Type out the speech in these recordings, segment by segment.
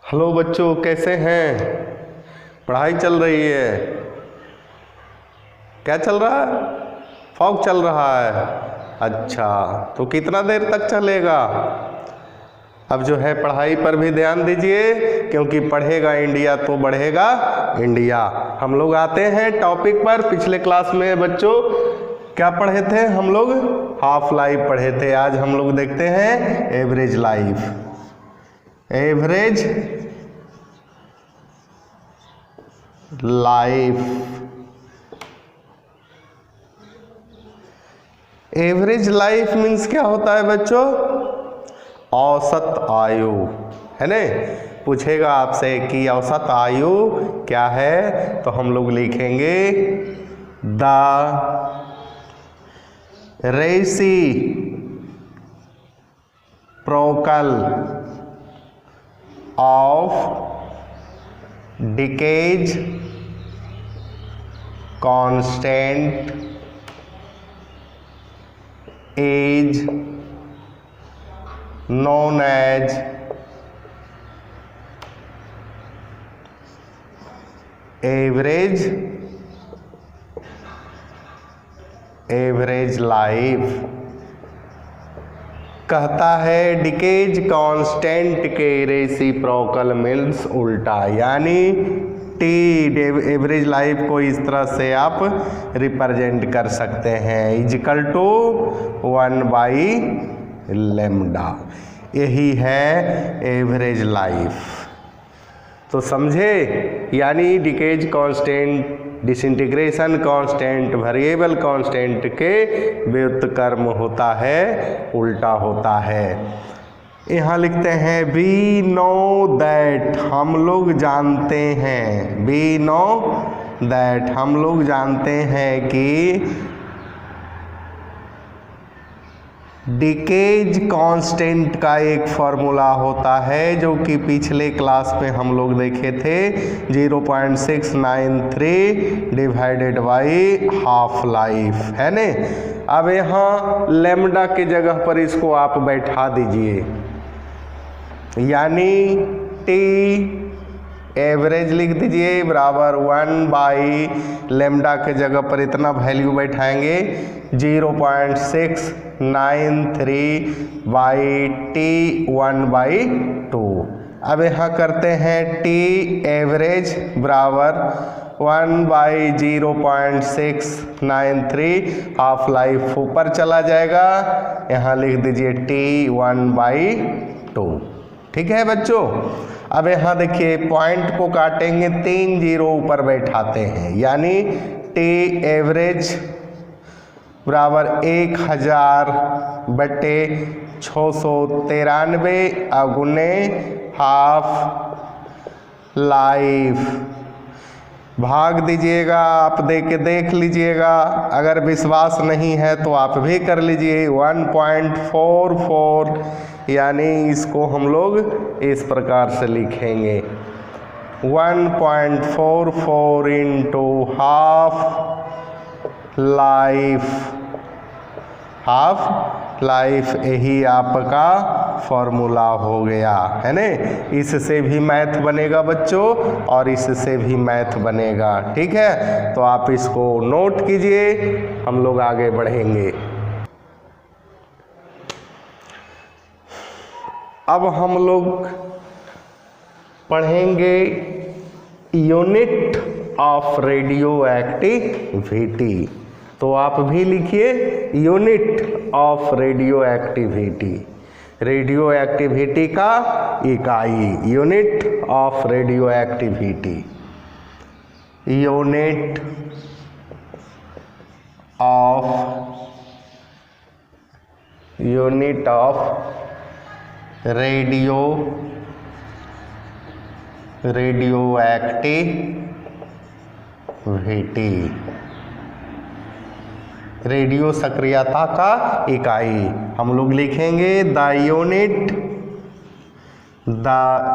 Hello बच्चों, कैसे हैं? पढ़ाई चल रही है? क्या चल रहा है? फॉग चल रहा है। अच्छा, तो कितना देर तक चलेगा? अब जो है पढ़ाई पर भी ध्यान दीजिए, क्योंकि पढ़ेगा इंडिया तो बढ़ेगा इंडिया। हम लोग आते हैं टॉपिक पर। पिछले क्लास में बच्चों क्या पढ़े थे हम लोग? हाफ लाइफ पढ़े थे। आज हम लोग देखते हैं average life. Average life. Average life means क्या होता है बच्चों? औसत आयु, है ना? पूछेगा आपसे कि औसत आयु क्या है, तो हम लोग लिखेंगे the reciprocal of decays constant is known as average life. कहता है डिकेज कांस्टेंट के रेसिप्रोकल मीन्स उल्टा, यानी टी एवरेज लाइफ को इस तरह से आप रिप्रेजेंट कर सकते हैं, इजिकल टू 1/λ। यही है एवरेज लाइफ। तो समझे? यानी decays constant, disintegration constant, variable constant के व्युत्क्रम होता है, उल्टा होता है। यहाँ लिखते हैं वी नो दैट, हम लोग जानते हैं। वी नो दैट, हम लोग जानते हैं कि डिकेज कांस्टेंट का एक फॉर्मूला होता है, जो कि पिछले क्लास में हम लोग देखे थे, 0.693 डिवाइडेड बाई हाफ लाइफ, है ने? अब यहाँ लैम्डा के जगह पर इसको आप बैठा दीजिए, यानी टी एवरेज लिख दीजिए बराबर 1/λ के जगह पर इतना वैल्यू बैठाएंगे, 0.693/T1/2। अब यहाँ करते हैं टी एवरेज बराबर 1/0.693, हाफ लाइफ ऊपर चला जाएगा, यहाँ लिख दीजिए T1/2। ठीक है बच्चों? अब यहाँ देखिए पॉइंट को काटेंगे, 3 जीरो ऊपर बैठाते हैं, यानी टी एवरेज बराबर 1000/693 अगुने हाफ लाइफ। भाग दीजिएगा, आप देख लीजिएगा। अगर विश्वास नहीं है तो आप भी कर लीजिए। 1.44, यानी इसको हम लोग इस प्रकार से लिखेंगे, 1.44 into half life. Half life यही आपका फॉर्मूला हो गया, है ने? इससे भी मैथ बनेगा बच्चों, और इससे भी मैथ बनेगा। ठीक है, तो आप इसको नोट कीजिए, हम लोग आगे बढ़ेंगे। अब हम लोग पढ़ेंगे यूनिट ऑफ रेडियो एक्टिविटी। तो आप भी लिखिए unit of radioactivity. Radioactivity का इकाई, unit of radioactivity. Unit of radioactivity. Radio सक्रियता का इकाई हम लोग लिखेंगे द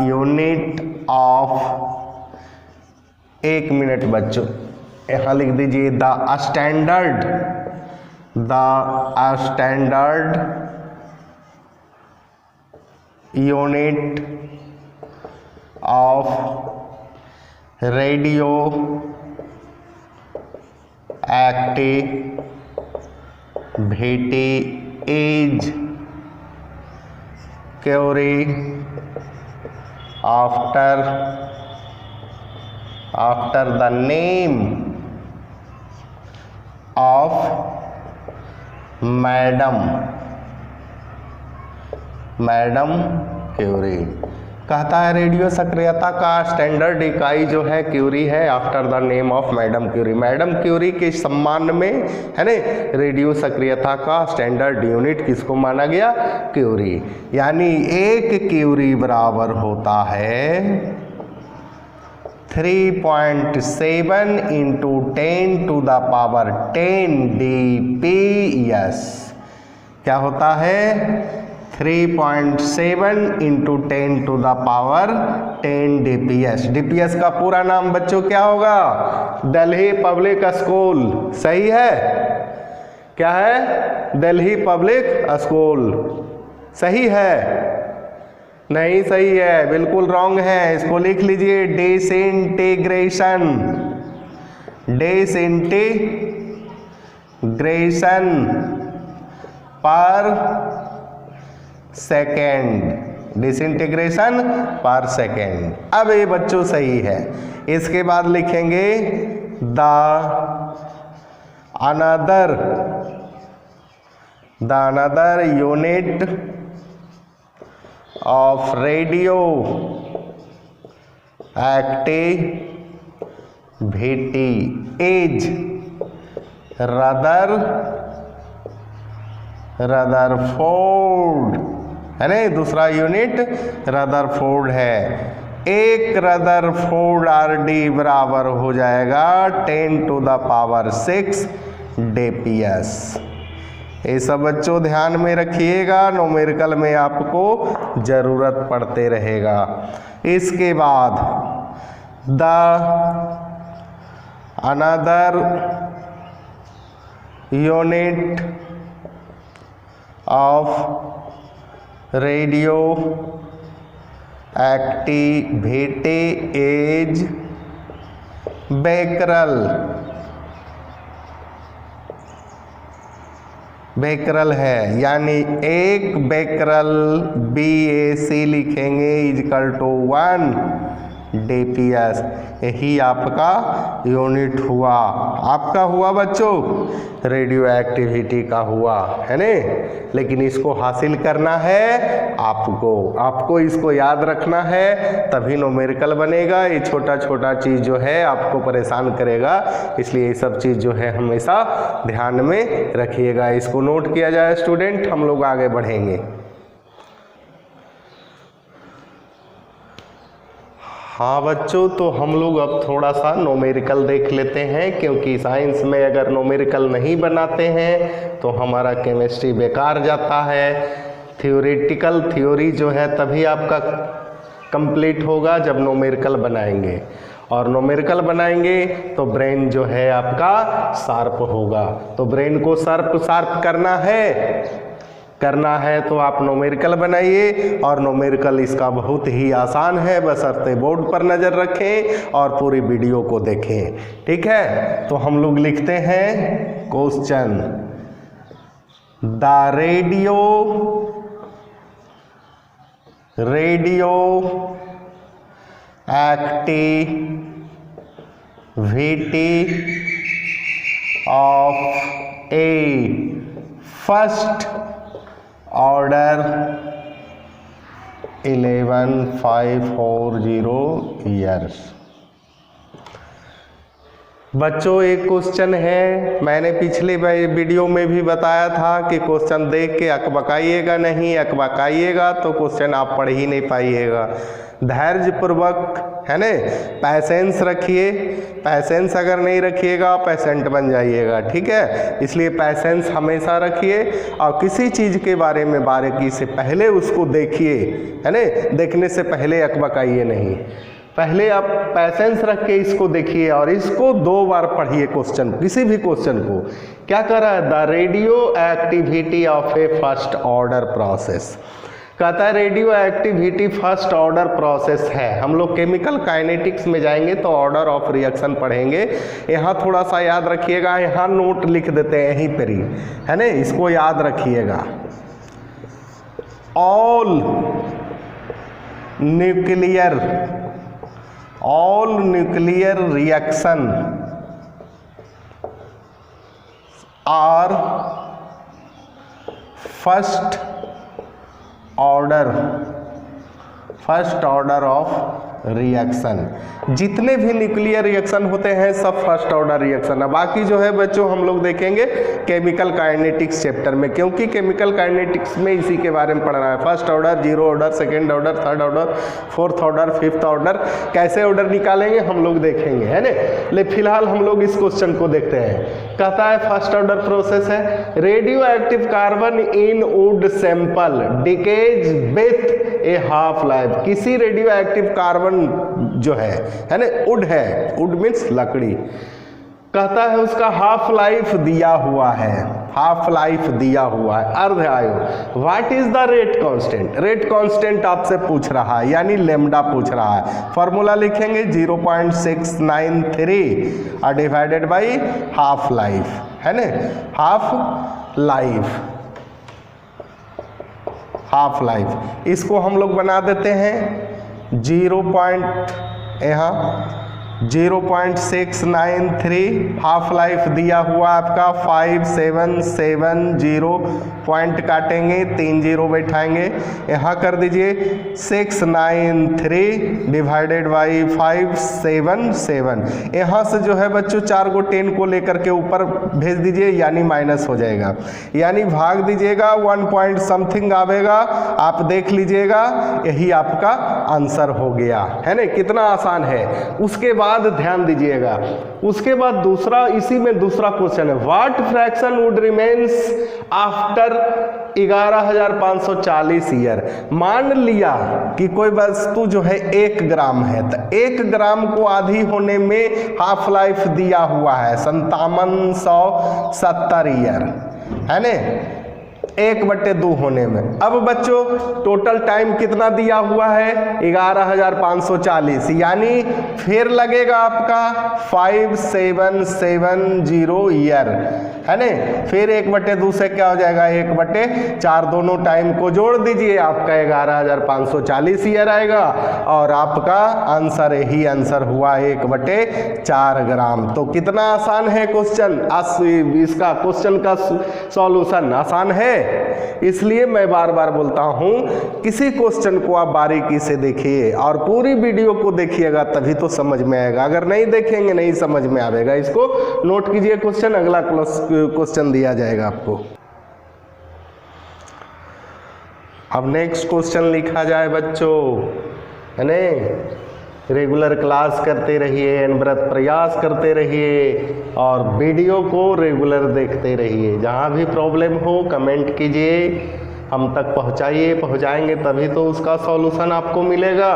यूनिट ऑफ, एक मिनट बच्चों, यहाँ लिख दीजिए the standard unit of radioactivity is curie after the name of madam Curie. कहता है रेडियो सक्रियता का स्टैंडर्ड इकाई जो है क्यूरी है, after the name of madam Curie. Madam Curie के सम्मान में है ना रेडियो सक्रियता का स्टैंडर्ड यूनिट किसको माना गया? क्यूरी। यानी एक क्यूरी बराबर होता है 3.7 into 10 to the power 10 dps। क्या होता है? 3.7 into 10 to the power 10 dps। dps का पूरा नाम बच्चों क्या होगा? Delhi public school. सही है? क्या है? Delhi public school. सही है? नहीं सही है, बिल्कुल रॉन्ग है। इसको लिख लीजिए डिसइंटीग्रेशन पर सेकेंड। डिसइंटीग्रेशन पर सेकेंड। अब ये बच्चों सही है। इसके बाद लिखेंगे the another unit of radio activity is Rutherford. है ना? दूसरा यूनिट रदरफोर्ड है। एक रदरफोर्ड RD बराबर हो जाएगा 10 टू द पावर 6 dps। ये सब बच्चों ध्यान में रखिएगा, न्यूमेरिकल में आपको ज़रूरत पड़ते रहेगा। इसके बाद the another unit of radioactivity is Becquerel. Becquerel है, यानी एक बेकरल BAC लिखेंगे इजकल टू 1 dps। यही आपका यूनिट हुआ। आपका हुआ बच्चों रेडियो एक्टिविटी का हुआ, है ने? लेकिन इसको हासिल करना है आपको इसको याद रखना है, तभी न्यूमेरिकल बनेगा। ये छोटा छोटा चीज़ जो है आपको परेशान करेगा, इसलिए ये सब चीज़ जो है हमेशा ध्यान में रखिएगा। इसको नोट किया जाए स्टूडेंट, हम लोग आगे बढ़ेंगे। हाँ बच्चों, तो हम लोग अब थोड़ा सा न्यूमेरिकल देख लेते हैं, क्योंकि साइंस में अगर न्यूमेरिकल नहीं बनाते हैं तो हमारा केमिस्ट्री बेकार जाता है। थियोरेटिकल थ्योरी जो है तभी आपका कंप्लीट होगा जब न्यूमेरिकल बनाएंगे, और न्यूमेरिकल बनाएंगे तो ब्रेन जो है आपका शार्प होगा। तो ब्रेन को शार्प करना है तो आप न्यूमेरिकल बनाइए, और न्यूमेरिकल इसका बहुत ही आसान है, बशर्ते बोर्ड पर नज़र रखें और पूरी वीडियो को देखें। ठीक है? तो हम लोग लिखते हैं question, the radio activity of A first order 11540 years. बच्चों एक क्वेश्चन है, मैंने पिछले वीडियो में भी बताया था कि क्वेश्चन देख के अकबकाइएगा नहीं, अकबकाइएगा तो क्वेश्चन आप पढ़ ही नहीं पाइएगा। धैर्य पूर्वक, है ना, पैसेंस रखिए। पैसेंस अगर नहीं रखिएगा पेशेंट बन जाइएगा। ठीक है? इसलिए पैसेंस हमेशा रखिए, और किसी चीज़ के बारे में बारीकी से पहले उसको देखिए, है ना? देखने से पहले अकबकाइए नहीं, पहले आप पैसेंस रख के इसको देखिए और इसको 2 बार पढ़िए। क्वेश्चन, किसी भी क्वेश्चन को क्या कर रहा है, the radio activity of A first order process. कहता है radio activity first order process है। हम लोग केमिकल काइनेटिक्स में जाएंगे तो ऑर्डर ऑफ रिएक्शन पढ़ेंगे। यहाँ थोड़ा सा याद रखिएगा, यहाँ नोट लिख देते हैं यहीं पर ही, है ना, इसको याद रखिएगा। All nuclear reaction are first order of reaction. जितने भी न्यूक्लियर रिएक्शन होते हैं सब फर्स्ट ऑर्डर रिएक्शन है। बाकी जो है बच्चों हम लोग देखेंगे केमिकल काइनेटिक्स चैप्टर में, क्योंकि केमिकल काइनेटिक्स में इसी के बारे में पढ़ना है। First order, zero order, second order, third order, fourth order, fifth order, कैसे ऑर्डर निकालेंगे हम लोग देखेंगे, है ना। लेकिन फिलहाल हम लोग इस क्वेश्चन को देखते हैं। कहता है फर्स्ट ऑर्डर प्रोसेस है, radio active carbon in would sample decays with A half life. किसी रेडियो एक्टिव कार्बन जो है ना, वुड है, वुड मीन्स लकड़ी, कहता है उसका हाफ लाइफ दिया हुआ है, हाफ लाइफ दिया हुआ है, अर्ध आयु। What is the rate constant? Rate constant आपसे पूछ रहा है, यानी लेमडा पूछ रहा है। फॉर्मूला लिखेंगे 0.693 डिवाइडेड बाई हाफ लाइफ, है ना, हाफ लाइफ। इसको हम लोग बना देते हैं 0.693, हाफ लाइफ दिया हुआ आपका 5770, पॉइंट काटेंगे, 3 जीरो बैठाएंगे, यहाँ कर दीजिए 693 डिवाइडेड बाई 577। यहाँ से जो है बच्चों 4 को 10 को लेकर के ऊपर भेज दीजिए, यानी माइनस हो जाएगा, यानी भाग दीजिएगा, 1 पॉइंट समथिंग आवेगा, आप देख लीजिएगा, यही आपका आंसर हो गया, है ना। कितना आसान है। उसके बाद ध्यान दीजिएगा, उसके बाद दूसरा, इसी में दूसरा क्वेश्चन है, what fraction would remains after 11,540 year. मान लिया कि कोई वस्तु जो है 1 ग्राम है, तो 1 ग्राम को आधी होने में हाफ लाइफ दिया हुआ है 5770 ईयर, है ना, 1/2 होने में। अब बच्चों टोटल टाइम कितना दिया हुआ है? 11,540, यानी फिर लगेगा आपका 5770 ईयर, है ना। फिर 1/2 से क्या हो जाएगा? 1/4, दोनों टाइम को जोड़ दीजिए, आपका 11,540 ईयर आएगा, और आपका आंसर यही आंसर हुआ 1/4 ग्राम। तो कितना आसान है क्वेश्चन, इसका क्वेश्चन का सॉल्यूशन आसान है। इसलिए मैं बार बार बोलता हूं, किसी क्वेश्चन को आप बारीकी से देखिए और पूरी वीडियो को देखिएगा, तभी तो समझ में आएगा। अगर नहीं देखेंगे नहीं समझ में आएगा। इसको नोट कीजिए, क्वेश्चन अगला क्वेश्चन दिया जाएगा आपको। अब नेक्स्ट क्वेश्चन लिखा जाए बच्चों, है ना। रेगुलर क्लास करते रहिए, अनवरत प्रयास करते रहिए और वीडियो को रेगुलर देखते रहिए। जहाँ भी प्रॉब्लम हो कमेंट कीजिए, हम तक पहुँचाएंगे तभी तो उसका सॉल्यूशन आपको मिलेगा।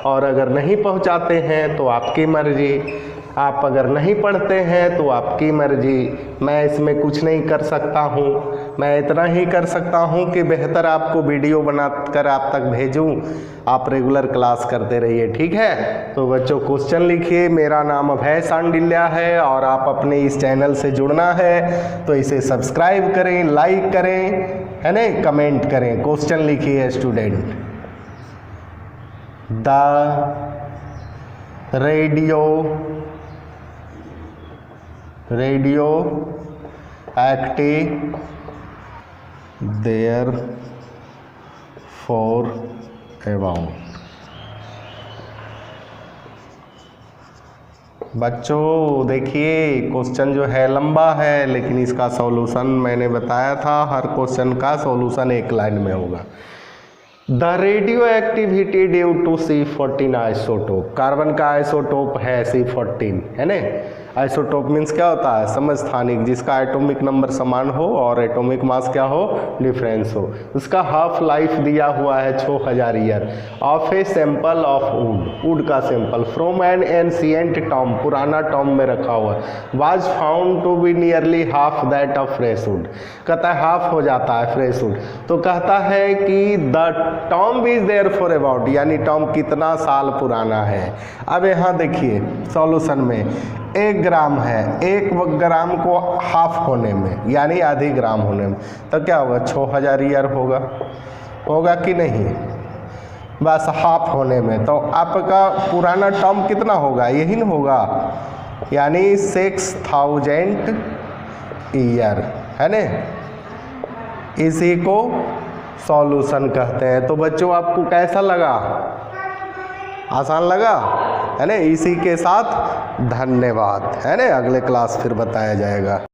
और अगर नहीं पहुँचाते हैं तो आपकी मर्जी, आप अगर नहीं पढ़ते हैं तो आपकी मर्जी। मैं इसमें कुछ नहीं कर सकता हूँ, मैं इतना ही कर सकता हूँ कि बेहतर आपको वीडियो बनाकर आप तक भेजूँ। आप रेगुलर क्लास करते रहिए, ठीक है। तो बच्चों क्वेश्चन लिखिए। मेरा नाम अभय सांडिल्या है और आप अपने इस चैनल से जुड़ना है तो इसे सब्सक्राइब करें, लाइक करें, है ना, कमेंट करें। क्वेश्चन लिखिए student. The radioactive there for about. बच्चों देखिए क्वेश्चन जो है लंबा है, लेकिन इसका सॉल्यूशन मैंने बताया था, हर क्वेश्चन का सॉल्यूशन एक लाइन में होगा। The radioactivity due to C14 isotope. Carbon का आइसोटोप है C14, है ना। आइसोटोप मीन्स क्या होता है, समस्थानिक, जिसका एटॉमिक नंबर समान हो और एटॉमिक मास क्या हो, डिफरेंस हो। उसका हाफ लाइफ दिया हुआ है 6000 year. Of a sample of wood, wood का sample from an ancient tomb, पुराना टॉम में रखा हुआ, was found to be nearly half that of fresh wood. कहता है हाफ हो जाता है फ्रेश वुड, तो कहता है कि the tomb is there for about, यानी टॉम कितना साल पुराना है। अब यहाँ देखिए सॉल्यूशन में 1 ग्राम है, 1 ग्राम को हाफ होने में यानी आधी ग्राम होने में तो क्या होगा, 6000 ईयर होगा कि नहीं, बस हाफ होने में। तो आपका पुराना टर्म कितना होगा, यही ना होगा, यानी 6000 ईयर, है ना। इसी को सॉल्यूशन कहते हैं। तो बच्चों आपको कैसा लगा, आसान लगा, है ना। इसी के साथ धन्यवाद, है ना। अगले क्लास फिर बताया जाएगा।